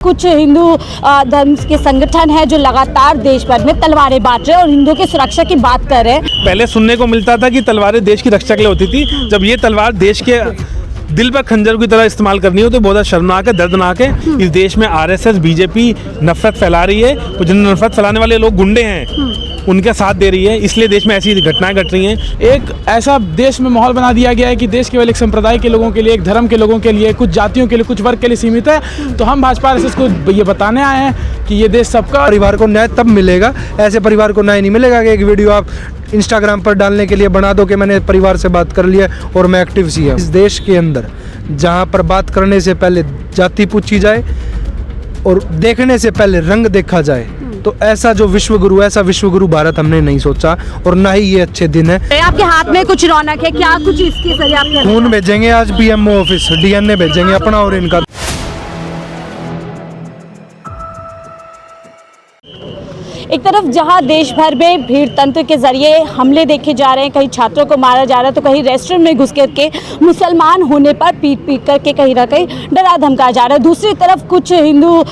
कुछ हिंदू धर्म के संगठन है जो लगातार देश भर में तलवारें बांट रहे हैं और हिंदुओं की सुरक्षा की बात कर रहे हैं। पहले सुनने को मिलता था कि तलवारें देश की रक्षा के लिए होती थी। जब ये तलवार देश के दिल पर खंजर की तरह इस्तेमाल करनी हो तो बहुत शर्मनाक है, दर्दनाक है। इस देश में आरएसएस बीजेपी नफरत फैला रही है, तो जिन नफरत फैलाने वाले लोग गुंडे हैं उनका साथ दे रही है, इसलिए देश में ऐसी घटनाएं घट रही हैं। एक ऐसा देश में माहौल बना दिया गया है कि देश केवल एक संप्रदाय के लोगों के लिए, एक धर्म के लोगों के लिए, कुछ जातियों के लिए, कुछ वर्ग के लिए सीमित है। तो हम भाजपा आरएसएस को ये बताने आए हैं कि ये देश सबका। परिवार को न्याय तब मिलेगा, ऐसे परिवार को न्याय नहीं मिलेगा कि एक वीडियो आप इंस्टाग्राम पर डालने के लिए बना दो कि मैंने परिवार से बात कर लिया और मैं एक्टिव सी है। इस देश के अंदर जहाँ पर बात करने से पहले जाति पूछी जाए और देखने से पहले रंग देखा जाए, तो ऐसा जो विश्वगुरु, ऐसा विश्वगुरु भारत हमने नहीं सोचा और ना ही ये अच्छे दिन है। आपके हाथ में कुछ रौनक है क्या? कुछ इसके जरिए आप खून भेजेंगे आज पीएमओ ऑफिस, डीएनए भेजेंगे अपना और इनका। एक तरफ जहां देश भर में भीड़ तंत्र के जरिए हमले देखे जा रहे हैं, कहीं छात्रों को मारा जा रहा है तो कहीं रेस्टोरेंट में घुस करके मुसलमान होने पर पीट करके कहीं ना कहीं डरा धमकाया जा रहा है। दूसरी तरफ कुछ हिंदू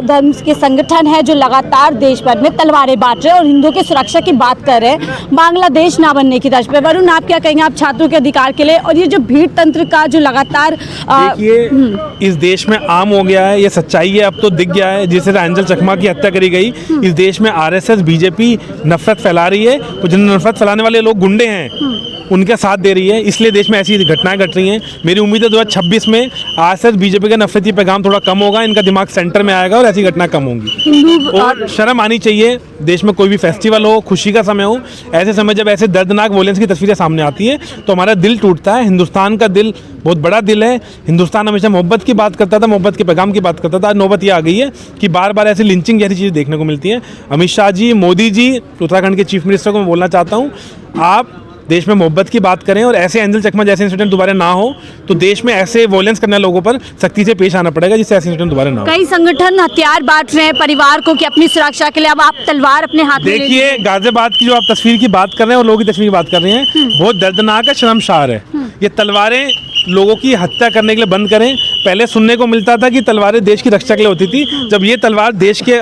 धर्म के संगठन है जो लगातार देश भर में तलवारें बांट रहे हैं और हिंदुओं की सुरक्षा की बात कर रहे हैं, बांग्लादेश ना बनने की तर्ज पे। वरुण, आप क्या कहेंगे? आप छात्रों के अधिकार के लिए और ये जो भीड़ तंत्र का जो लगातार देखिए, इस देश में आम हो गया है, ये सच्चाई है, अब तो दिख गया है। जिस तरह अंजल चकमा की हत्या करी गई, इस देश में आरएसएस बीजेपी नफरत फैला रही है, तो जिन नफरत फैलाने वाले लोग गुंडे हैं उनका साथ दे रही है, इसलिए देश में ऐसी घटनाएं घट रही हैं। मेरी उम्मीद है 2026 में आरएसएस बीजेपी का नफरती पैगाम थोड़ा कम होगा, इनका दिमाग सेंटर में आएगा और ऐसी घटनाएं कम होंगी। और शर्म आनी चाहिए, देश में कोई भी फेस्टिवल हो, खुशी का समय हो, ऐसे समय जब ऐसे दर्दनाक वोलेंस की तस्वीरें सामने आती है तो हमारा दिल टूटता है। हिंदुस्तान का दिल बहुत बड़ा दिल है। हिंदुस्तान हमेशा मोहब्बत की बात करता था, मोहब्बत के पैगाम की बात करता था। आज नौबत ये आ गई है कि बार बार ऐसी लिंचिंग जैसी चीज़ें देखने को मिलती हैं। अमित शाह जी, मोदी जी, उत्तराखंड के चीफ मिनिस्टर को मैं बोलना चाहता हूँ, आप देश में मोहब्बत की बात करें और ऐसे एंजल चकमा जैसे इंसिडेंट दोबारा ना हो, तो देश में ऐसे वोलेंस करने वाले लोगों पर सख्ती से पेश आना पड़ेगा जिससे ऐसे इंसिडेंट दोबारा ना हो। कई संगठन हथियार बांट रहे हैं परिवार को कि अपनी सुरक्षा के लिए, अब आप तलवार अपने हाथ में देखिए, गाजियाबाद की जो आप तस्वीर की बात कर रहे हैं और लोगों की तस्वीर की बात कर रहे हैं, बहुत दर्दनाक है, शर्मसार है। ये तलवारें लोगों की हत्या करने के लिए बंद करें। पहले सुनने को मिलता था कि तलवारें देश की रक्षा के लिए होती थी। जब ये तलवार देश के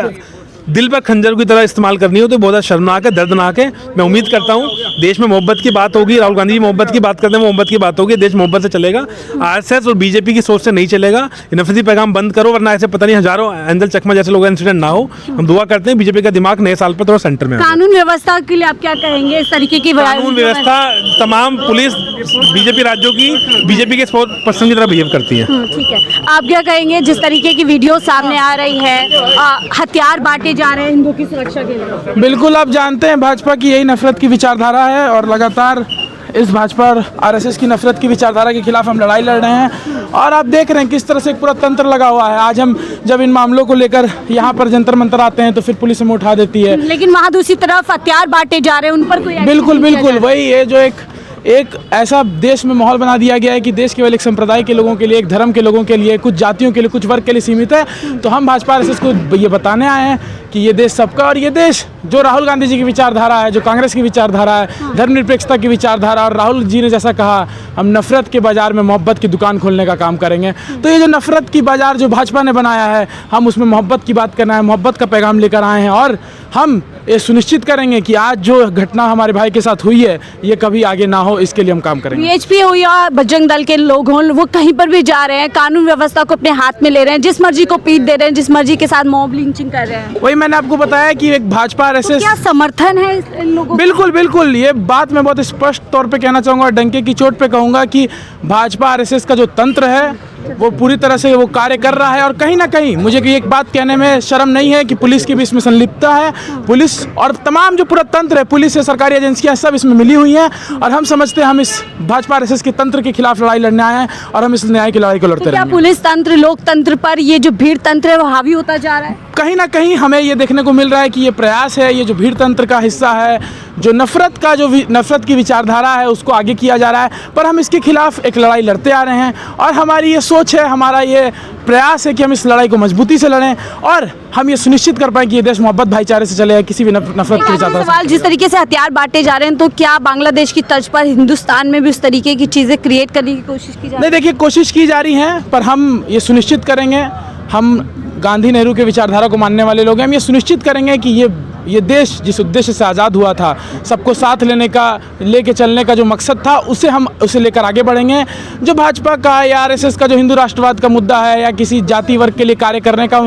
दिल पर खंजर की तरह इस्तेमाल करनी हो तो बहुत शर्मनाक है, दर्दनाक है। मैं उम्मीद करता हूँ देश में मोहब्बत की बात होगी। राहुल गांधी जी मोहब्बत की बात करते हैं, मोहब्बत की बात होगी, देश मोहब्बत से चलेगा। आरएसएस और बीजेपी की सोच से नहीं चलेगा। ये नफरती पैगाम बंद करो, वरना ऐसे पता नहीं हजारों एंजल चकमा जैसे लोगों का इंसिडेंट ना हो। हम दुआ करते हैं बीजेपी का दिमाग नए साल पर थोड़ा सेंटर में। कानून व्यवस्था के लिए आप क्या कहेंगे? इस तरीके की कानून व्यवस्था, तमाम पुलिस बीजेपी राज्यों की बीजेपी के पर्सन की तरह बिहेव करती है। ठीक है, आप क्या कहेंगे? जिस तरीके की वीडियो सामने आ रही है, हथियार बांटे जा रहे हैं हिंदुओं की सुरक्षा के लिए। बिल्कुल, आप जानते हैं भाजपा की यही नफरत की विचारधारा है और लगातार इस भाजपा और आरएसएस की नफरत की विचारधारा के खिलाफ हम लड़ाई लड़ रहे हैं। और आप देख रहे हैं किस तरह से एक पूरा तंत्र लगा हुआ है। आज हम जब इन मामलों को लेकर यहाँ पर जंतर मंतर आते हैं तो फिर पुलिस हमें उठा देती है, लेकिन वहाँ दूसरी तरफ हथियार बांटे जा रहे हैं, उन पर कोई बिल्कुल बिल्कुल वही है जो एक ऐसा देश में माहौल बना दिया गया है कि देश केवल एक संप्रदाय के लोगों के लिए, एक धर्म के लोगों के लिए, कुछ जातियों के लिए, कुछ वर्ग के लिए सीमित है। तो हम भाजपा आरएसएस को ये बताने आए हैं कि ये देश सबका, और ये देश जो राहुल गांधी जी की विचारधारा है, जो कांग्रेस की विचारधारा है, धर्मनिरपेक्षता की विचारधारा, और राहुल जी ने जैसा कहा हम नफरत के बाजार में मोहब्बत की दुकान खोलने का काम करेंगे। तो ये जो नफरत की बाजार जो भाजपा ने बनाया है, हम उसमें मोहब्बत की बात करना है, मोहब्बत का पैगाम लेकर आए हैं। और हम ये सुनिश्चित करेंगे कि आज जो घटना हमारे भाई के साथ हुई है ये कभी आगे ना हो, इसके लिए हम काम करेंगे। बीएचपी हो या बजरंग दल के लोग हों, वो कहीं पर भी जा रहे हैं, कानून व्यवस्था को अपने हाथ में ले रहे हैं, जिस मर्जी को पीट दे रहे हैं, जिस मर्जी के साथ मॉब लिंचिंग कर रहे हैं। वही मैंने आपको बताया कि एक भाजपा आरएसएस, क्या समर्थन है इन लोगों? बिल्कुल बिल्कुल, ये बात मैं बहुत स्पष्ट तौर पे कहना चाहूँगा, डंके की चोट पे कहूँगा कि भाजपा आरएसएस का जो तंत्र है वो पूरी तरह से वो कार्य कर रहा है। और कहीं ना कहीं मुझे एक बात कहने में शर्म नहीं है कि पुलिस की भी इसमें संलिप्तता है। पुलिस और तमाम जो पूरा तंत्र है, पुलिस है, सरकारी एजेंसियां, सब इसमें मिली हुई हैं। और हम समझते हैं हम इस भाजपा आरएसएस के तंत्र के खिलाफ लड़ाई लड़ने आए हैं और हम इस न्याय की लड़ाई को लड़ते रहेंगे। क्या पुलिस तंत्र, लोकतंत्र पर ये जो भीड़ तंत्र है वो हावी होता जा रहा है? कहीं ना कहीं हमें ये देखने को मिल रहा है कि ये प्रयास है, ये जो भीड़ तंत्र का हिस्सा है, जो नफरत की विचारधारा है उसको आगे किया जा रहा है। पर हम इसके खिलाफ एक लड़ाई लड़ते आ रहे हैं और हमारी ये सोच है, हमारा ये प्रयास है कि हम इस लड़ाई को मजबूती से लड़ें और हम ये सुनिश्चित कर पाएं कि ये देश मोहब्बत भाईचारे से चले, किसी भी नफरत की विचारधारा। सवाल, जिस तरीके से हथियार बांटे जा रहे हैं, तो क्या बांग्लादेश की तर्ज पर हिंदुस्तान में भी उस तरीके की चीजें क्रिएट करने की कोशिश की जा रही है? नहीं, देखिए, कोशिश की जा रही है, पर हम ये सुनिश्चित करेंगे, हम गांधी नेहरू के विचारधारा को मानने वाले लोग हैं। हम ये सुनिश्चित करेंगे कि ये देश जिस उद्देश्य से आज़ाद हुआ था, सबको साथ लेके चलने का जो मकसद था, उसे लेकर आगे बढ़ेंगे। जो भाजपा का या आरएसएस का जो हिंदू राष्ट्रवाद का मुद्दा है या किसी जाति वर्ग के लिए कार्य करने का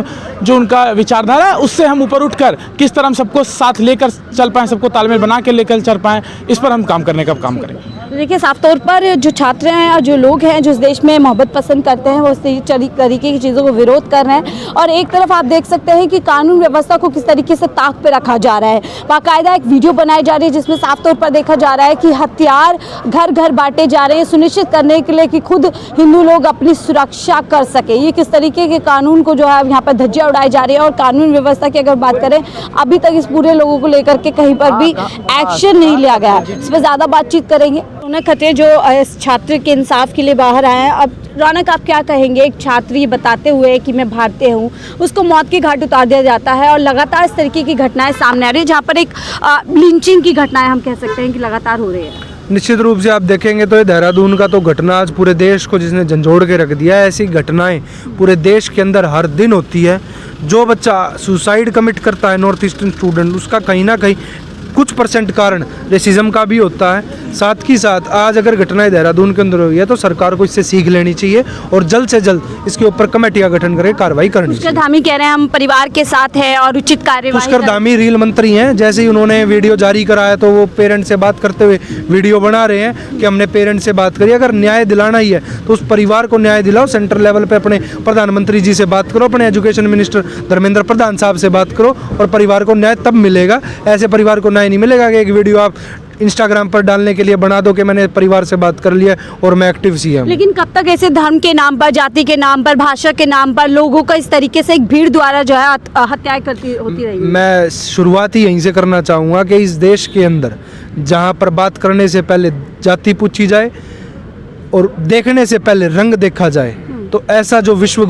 जो उनका विचारधारा है, उससे हम ऊपर उठकर किस तरह हम सबको साथ लेकर चल पाएँ, सबको तालमेल बना के लेकर चल पाएँ, इस पर हम काम करने का काम करेंगे। देखिए, साफ तौर पर जो छात्र हैं और जो लोग हैं जो इस देश में मोहब्बत पसंद करते हैं, वो इस तरीके की चीज़ों को विरोध कर रहे हैं। और एक तरफ आप देख सकते हैं कि कानून व्यवस्था को किस तरीके से ताक पे रखा जा रहा है। बाकायदा एक वीडियो बनाई जा रही है जिसमें साफ तौर पर देखा जा रहा है कि हथियार घर घर बांटे जा रहे हैं सुनिश्चित करने के लिए कि खुद हिंदू लोग अपनी सुरक्षा कर सके। ये किस तरीके के कानून को जो है यहाँ पर धज्जियाँ उड़ाई जा रही है। और कानून व्यवस्था की अगर बात करें, अभी तक इस पूरे लोगों को लेकर के कहीं पर भी एक्शन नहीं लिया गया है। इस पर ज़्यादा बातचीत करेंगे। रौनक खत्री जो इस छात्र के इंसाफ के लिए बाहर आए हैं, अब रौनक आप क्या कहेंगे? एक छात्र ये बताते हुए कि मैं भारतीय हूँ, उसको मौत के घाट उतार दिया जाता है और लगातार इस तरीके की घटनाएं सामने आ रही है, जहाँ पर एक लिंचिंग की घटनाएं हम कह सकते हैं कि लगातार हो रही है। निश्चित रूप से आप देखेंगे तो ये देहरादून का तो घटना आज पूरे देश को जिसने झंझोड़ के रख दिया है। ऐसी घटनाएं पूरे देश के अंदर हर दिन होती है। जो बच्चा सुसाइड कमिट करता है, नॉर्थ ईस्टर्न स्टूडेंट, उसका कहीं ना कहीं कुछ % कारण रेसिज्म का भी होता है। साथ ही साथ आज अगर घटनाएं देहरादून के अंदर हुई है तो सरकार को इससे सीख लेनी चाहिए और जल्द से जल्द इसके ऊपर कमेटी का गठन करके कार्रवाई करनी चाहिए। पुष्कर धामी कह रहे हैं हम परिवार के साथ हैं और उचित कार्यवाही। पुष्कर धामी रील मंत्री हैं। जैसे ही उन्होंने वीडियो जारी कराया तो वो पेरेंट्स से बात करते हुए वीडियो बना रहे हैं कि हमने पेरेंट्स से बात करी। अगर न्याय दिलाना ही है तो उस परिवार को न्याय दिलाओ। सेंट्रल लेवल पे अपने प्रधानमंत्री जी से बात करो, अपने एजुकेशन मिनिस्टर धर्मेंद्र प्रधान साहब से बात करो और परिवार को न्याय तब मिलेगा। ऐसे परिवार को न्याय नहीं मिलेगा कि एक वीडियो आप इंस्टाग्राम पर डालने के लिए बना दो कि मैंने परिवार से बात कर लिया और मैं एक्टिव सीएम। लेकिन कब तक ऐसे धर्म के नाम पर, जाति के नाम पर, भाषा के नाम पर लोगों का इस तरीके से एक भीड़ द्वारा जो है हत्याएं होती रही? मैं शुरुआत ही यहीं से करना चाहूँगा कि इस देश के अंदर जहाँ पर बात करने से पहले जाति पूछी जाए और देखने से पहले रंग देखा जाए, तो ऐसा विश्व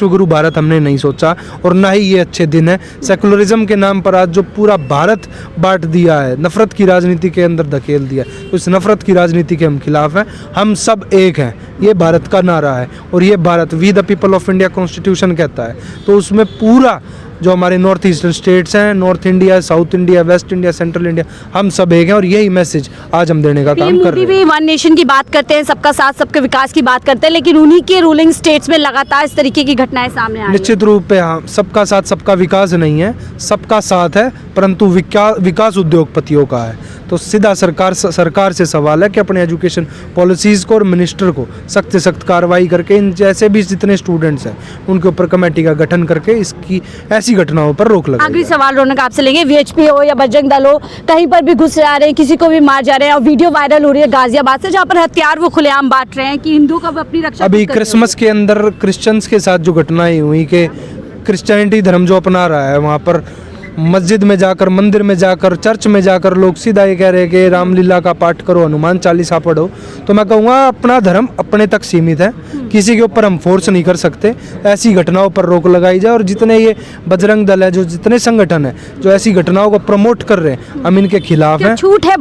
गुरु भारत हमने नहीं सोचा और ना ही ये अच्छे दिन है। सेकुलरिज्म के नाम पर आज जो पूरा भारत बांट दिया है, नफरत की राजनीति के अंदर धकेल दिया, तो इस नफरत की राजनीति के हम खिलाफ हैं। हम सब एक हैं, ये भारत का नारा है और ये Bharat we the people of India constitution कहता है। तो उसमें पूरा जो हमारे नॉर्थ ईस्टर्न स्टेट्स हैं, north India, south India, west India, central India, हम सब एक हैं और यही मैसेज आज हम देने का काम कर रहे हैं। भी वन नेशन की बात करते हैं, सबका साथ सबके विकास की बात करते हैं, लेकिन उन्हीं के रूलिंग स्टेट्स में लगातार इस तरीके की घटनाएं सामने आ रही हैं। निश्चित रूप पे हाँ, सबका साथ सबका विकास नहीं है, सबका साथ है परंतु विकास उद्योगपतियों का है। तो सीधा सरकार से सवाल है कि अपने एजुकेशन पॉलिसीज़ को और मिनिस्टर को सख्त से सख्त कार्रवाई करके इन जैसे भी जितने स्टूडेंट्स हैं उनके ऊपर कमेटी का गठन करके इसकी ऐसी घटनाओं पर रोक लगाए। आखिरी सवाल रौनक आपसे लेंगे, वीएचपी हो या बजरंग दल हो, कहीं पर भी घुस जा रहे हैं, किसी को भी मार जा रहे हैं और वीडियो वायरल हो रही है गाजियाबाद से, जहाँ पर हथियार वो खुलेआम बांट रहे हैं कि हिंदू का अपनी रक्षा। अभी क्रिसमस के अंदर क्रिश्चियंस के साथ जो घटनाएं हुई कि क्रिश्चियनिटी धर्म जो अपना रहा है, वहाँ पर मस्जिद में जाकर, मंदिर में जाकर, चर्च में जाकर लोग सीधा ये कह रहे हैं कि रामलीला का पाठ करो, हनुमान चालीसा पढ़ो। तो मैं कहूँगा अपना धर्म अपने तक सीमित है, किसी के ऊपर हम फोर्स नहीं कर सकते। ऐसी घटनाओं पर रोक लगाई जाए और जितने ये बजरंग दल है, जो जितने संगठन है जो ऐसी घटनाओं को प्रमोट कर रहे हैं, हम इनके खिलाफ हैं। छूट है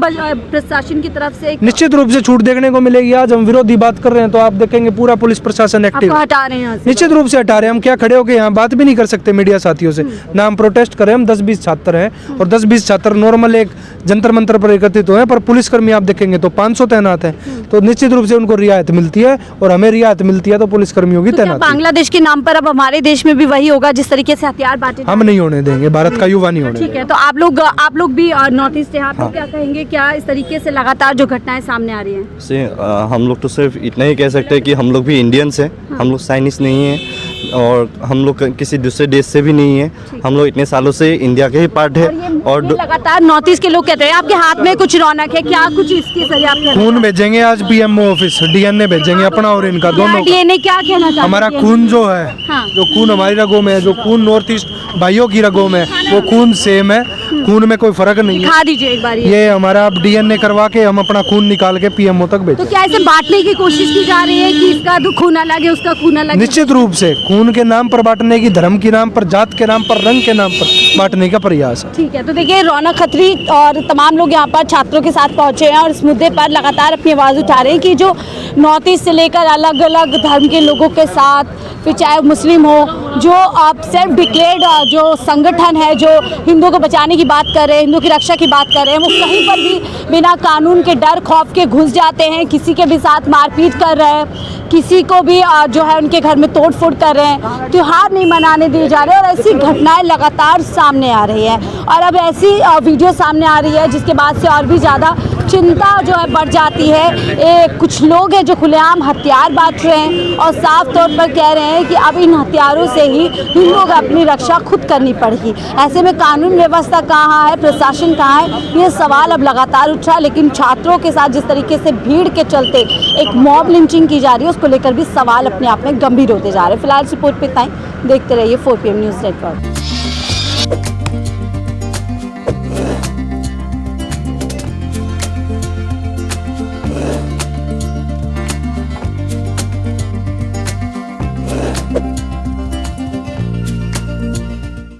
प्रशासन की तरफ से? निश्चित रूप से छूट देखने को मिलेगी। आज हम विरोधी बात कर रहे हैं तो आप देखेंगे पूरा पुलिस प्रशासन एक्टिव हटा रहे हैं। निश्चित रूप से हटा रहे हैं। हम क्या खड़े होकर यहाँ बात भी नहीं कर सकते मीडिया साथियों से, ना हम प्रोटेस्ट करें। हम 10-20 छात्र हैं और 10-20 छात्र नॉर्मल एक जंतर मंतर पर एकत्रित हुए हैं, पर पुलिसकर्मी आप देखेंगे तो 500 तैनात हैं। तो निश्चित रूप से उनको रियायत मिलती है और हमें रियायत मिलती है तो पुलिसकर्मियों की तैनाती। बांग्लादेश के नाम पर अब हमारे देश में भी वही होगा जिस तरीके से हथियार बांटे? हम नहीं होने देंगे, भारत का युवा नहीं होने देंगे। ठीक है, तो आप लोग भी नॉर्थ ईस्ट हैं, आप क्या कहेंगे? क्या इस तरीके से लगातार जो घटनाएं सामने आ रही हैं? हम लोग तो सिर्फ इतना ही कह सकते हैं कि हम लोग भी इंडियंस हैं, हम लोग चाइनीज नहीं हैं और हम लोग किसी दूसरे देश से भी नहीं है। हम लोग इतने सालों से इंडिया के ही पार्ट है और लगातार नॉर्थ ईस्ट के लोग कहते हैं आपके हाथ में कुछ रौनक है, क्या कुछ इसके जरिए आप खून भेजेंगे? आज पीएमओ ऑफिस डीएनए भेजेंगे अपना और इनका दोनों। डीएनए क्या कहना चाहते हैं? हमारा खून जो है, जो खून हमारी रगों में है, जो खून नॉर्थ ईस्ट भाइयों की रगों में, वो खून सेम है, खून में कोई फर्क नहीं है। दिखा दीजिए एक बार ये हमारा अब डीएनए करवा के हम अपना खून निकाल के पीएमओ तक भेजें। तो क्या इसे बांटने की कोशिश की जा रही है कि इसका खून अलग है, उसका खून अलग है? निश्चित रूप से खून के नाम पर बांटने की, धर्म के नाम पर, जात के नाम पर, रंग के नाम पर बांटने का प्रयास है। ठीक है, तो देखिए रौनक खत्री और तमाम लोग यहाँ पर छात्रों के साथ पहुँचे हैं और इस मुद्दे पर लगातार अपनी आवाज़ उठा रहे हैं कि जो नॉर्थ ईस्ट से लेकर अलग अलग धर्म के लोगों के साथ, फिर चाहे मुस्लिम हो, जो आप सेल्फ डिक्लेयर्ड जो संगठन है जो हिंदुओं को बचाने की बात कर रहे हैं, हिंदुओं की रक्षा की बात कर रहे हैं, वो कहीं पर भी बिना कानून के डर खौफ के घुस जाते हैं, किसी के भी साथ मारपीट कर रहे हैं, किसी को भी जो है उनके घर में तोड़ फोड़ कर रहे हैं, त्योहार नहीं मनाने दिए जा रहे हैं और ऐसी घटनाएं लगातार सामने आ रही हैं। और अब ऐसी वीडियो सामने आ रही है जिसके बाद से और भी ज़्यादा चिंता जो है बढ़ जाती है। कुछ लोग हैं जो खुलेआम हथियार बांट रहे हैं और साफ तौर पर कह रहे हैं कि अब इन हथियारों से ही हिंदुओं को अपनी रक्षा खुद करनी पड़ेगी। ऐसे में कानून व्यवस्था कहाँ है, प्रशासन कहाँ है, ये सवाल अब लगातार उठ रहा है। लेकिन छात्रों के साथ जिस तरीके से भीड़ के चलते एक मॉब लिंचिंग की जा रही है, उसको लेकर भी सवाल अपने आप में गंभीर होते जा रहे हैं। फिलहाल रिपोर्ट पे इतना ही, देखते रहिए 4 PM न्यूज़ नेटवर्क।